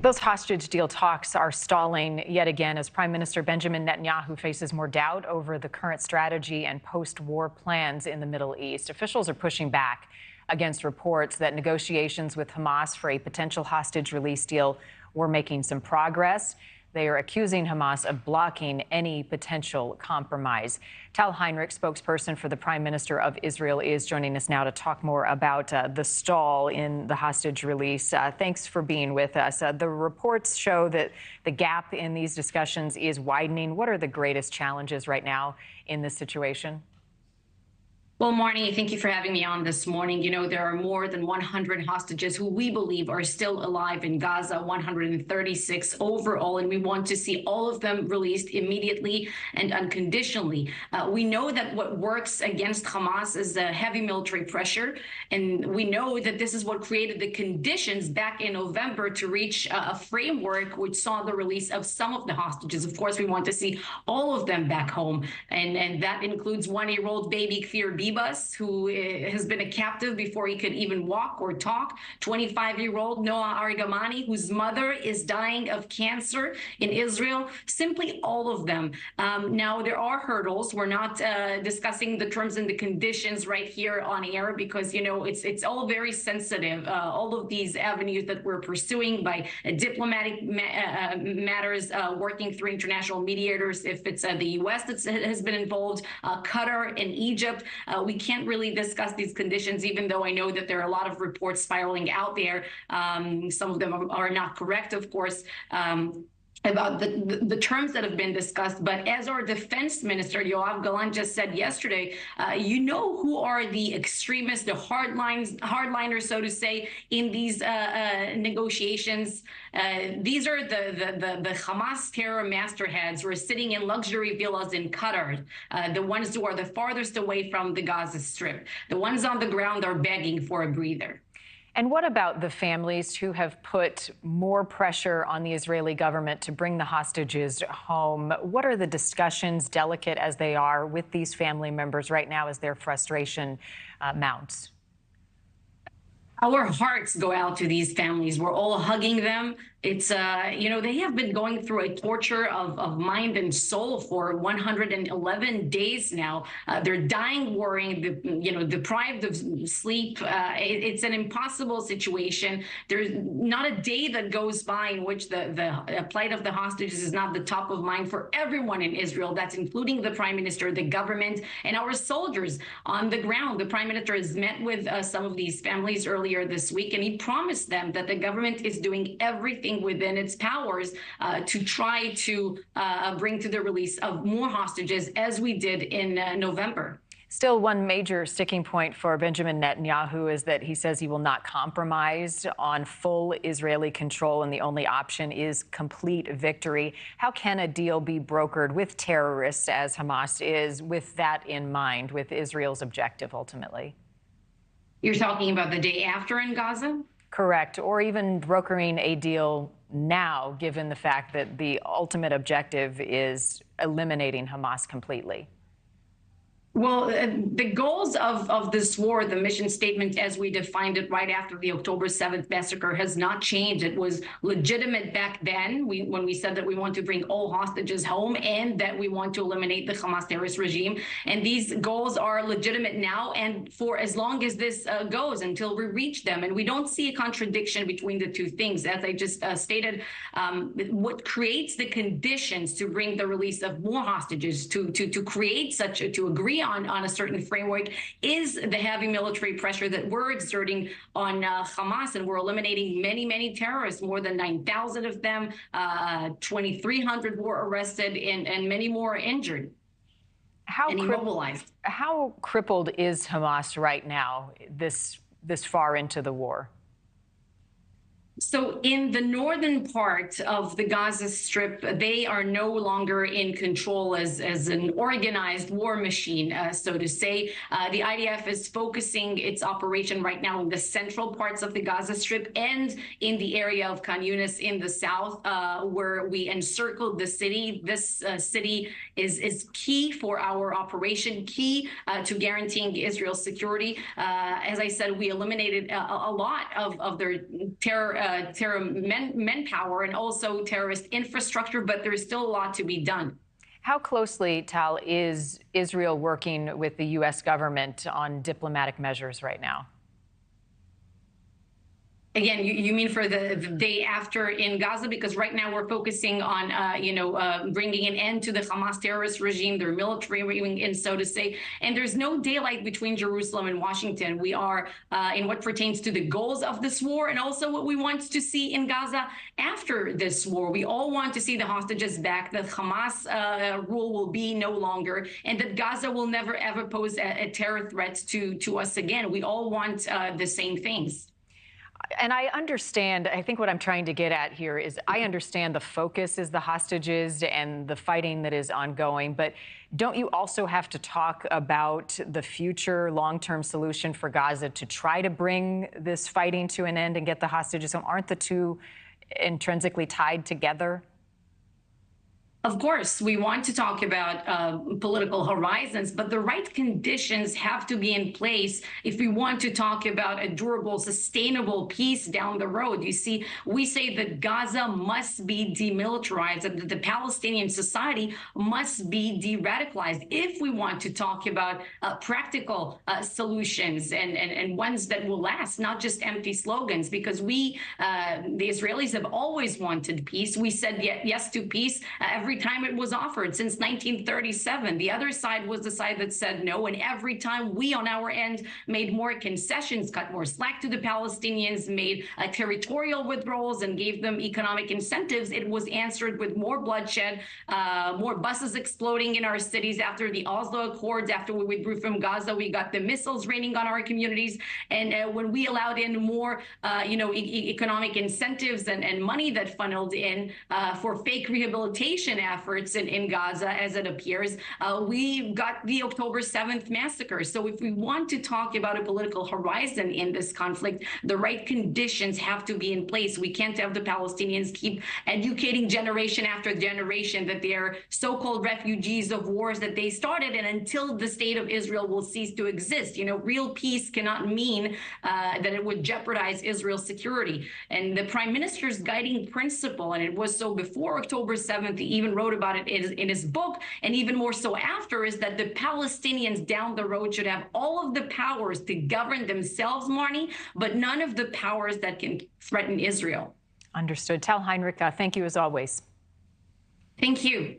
Those hostage deal talks are stalling yet again as Prime Minister Benjamin Netanyahu faces more doubt over the current strategy and post-war plans in the Middle East. Officials are pushing back against reports that negotiations with Hamas for a potential hostage release deal were making some progress. They are accusing Hamas of blocking any potential compromise. Tal Heinrich, spokesperson for the Prime Minister of Israel, is joining us now to talk more about the stall in the hostage release. Thanks for being with us. The reports show that the gap in these discussions is widening. What are the greatest challenges right now in this situation? Well, Marnie, thank you for having me on this morning. You know, there are more than 100 hostages who we believe are still alive in Gaza, 136 overall, and we want to see all of them released immediately and unconditionally. We know that what works against Hamas is heavy military pressure, and we know that this is what created the conditions back in November to reach a framework which saw the release of some of the hostages. Of course, we want to see all of them back home, and that includes one-year-old baby Kfir Bibas, who has been a captive before he could even walk or talk, 25-year-old Noah Argamani, whose mother is dying of cancer in Israel, simply all of them. Now, there are hurdles. We're not discussing the terms and the conditions right here on air because, you know, it's all very sensitive. All of these avenues that we're pursuing by diplomatic matters, working through international mediators, if it's the U.S. that has been involved, Qatar and Egypt, we can't really discuss these conditions, even though I know that there are a lot of reports spiraling out there. Some of them are not correct, of course, about the terms that have been discussed. But as our defense minister, Yoav Gallant, just said yesterday, you know who are the extremists, the hardliners, so to say, in these negotiations. These are the Hamas terror masterheads who are sitting in luxury villas in Qatar, the ones who are the farthest away from the Gaza Strip. The ones on the ground are begging for a breather. And what about the families who have put more pressure on the Israeli government to bring the hostages home? What are the discussions, delicate as they are, with these family members right now as their frustration mounts? Our hearts go out to these families. We're all hugging them. It's, you know, they have been going through a torture of mind and soul for 111 days now. They're dying, worrying, you know, deprived of sleep. It's an impossible situation. There's not a day that goes by in which the plight of the hostages is not the top of mind for everyone in Israel. That's including the prime minister, the government, and our soldiers on the ground. The prime minister has met with some of these families earlier this week, and he promised them that the government is doing everything within its powers to try to bring to the release of more hostages, as we did in November. Still, one major sticking point for Benjamin Netanyahu is that he says he will not compromise on full Israeli control, and the only option is complete victory. How can a deal be brokered with terrorists, as Hamas is, with that in mind, with Israel's objective ultimately? You're talking about the day after in Gaza? Correct. Or even brokering a deal now, given the fact that the ultimate objective is eliminating Hamas completely. Well, the goals of this war, the mission statement as we defined it right after the October 7th massacre, has not changed. It was legitimate back then when we said that we want to bring all hostages home and that we want to eliminate the Hamas terrorist regime. And these goals are legitimate now and for as long as this goes, until we reach them. And we don't see a contradiction between the two things. As I just stated, what creates the conditions to bring the release of more hostages, to create such, to agree on a certain framework, is the heavy military pressure that we're exerting on Hamas, and we're eliminating many terrorists, more than 9,000 of them, 2,300 were arrested, and many more are injured and immobilized. How crippled is Hamas right now, this far into the war? So in the northern part of the Gaza Strip, they are no longer in control as an organized war machine, so to say. The IDF is focusing its operation right now in the central parts of the Gaza Strip and in the area of Khan Yunis in the south, where we encircled the city. This city is key for our operation, key to guaranteeing Israel's security. As I said, we eliminated a lot of their terror terror manpower and also terrorist infrastructure, but there's still a lot to be done. How closely, Tal, is Israel working with the U.S. government on diplomatic measures right now? Again, you mean for the day after in Gaza? Because right now we're focusing on, bringing an end to the Hamas terrorist regime, their military wing, and so to say. And there's no daylight between Jerusalem and Washington. We are in what pertains to the goals of this war and also what we want to see in Gaza after this war. We all want to see the hostages back, that Hamas rule will be no longer, and that Gaza will never, ever pose a terror threat to us again. We all want the same things. And I understand, I think what I'm trying to get at here is I understand the focus is the hostages and the fighting that is ongoing, but don't you also have to talk about the future long-term solution for Gaza to try to bring this fighting to an end and get the hostages home? Aren't the two intrinsically tied together? Of course, we want to talk about political horizons, but the right conditions have to be in place if we want to talk about a durable, sustainable peace down the road. You see, we say that Gaza must be demilitarized and that the Palestinian society must be de-radicalized if we want to talk about practical solutions and ones that will last, not just empty slogans, because we, the Israelis, have always wanted peace. We said yes to peace every time it was offered since 1937. The other side was the side that said no, and every time we on our end made more concessions, cut more slack to the Palestinians, made territorial withdrawals and gave them economic incentives, it was answered with more bloodshed, more buses exploding in our cities after the Oslo Accords. After we withdrew from Gaza, we got the missiles raining on our communities, and when we allowed in more economic incentives and money that funneled in for fake rehabilitation efforts in Gaza, as it appears, we got the October 7th massacre. So if we want to talk about a political horizon in this conflict, the right conditions have to be in place. We can't have the Palestinians keep educating generation after generation that they're so-called refugees of wars that they started, and until the state of Israel will cease to exist. Real peace cannot mean that it would jeopardize Israel's security. And the prime minister's guiding principle, and it was so before October 7th, he even wrote about it in his book, and even more so after, is that the Palestinians down the road should have all of the powers to govern themselves, Marnie, but none of the powers that can threaten Israel. Understood. Tal Heinrich, thank you as always. Thank you.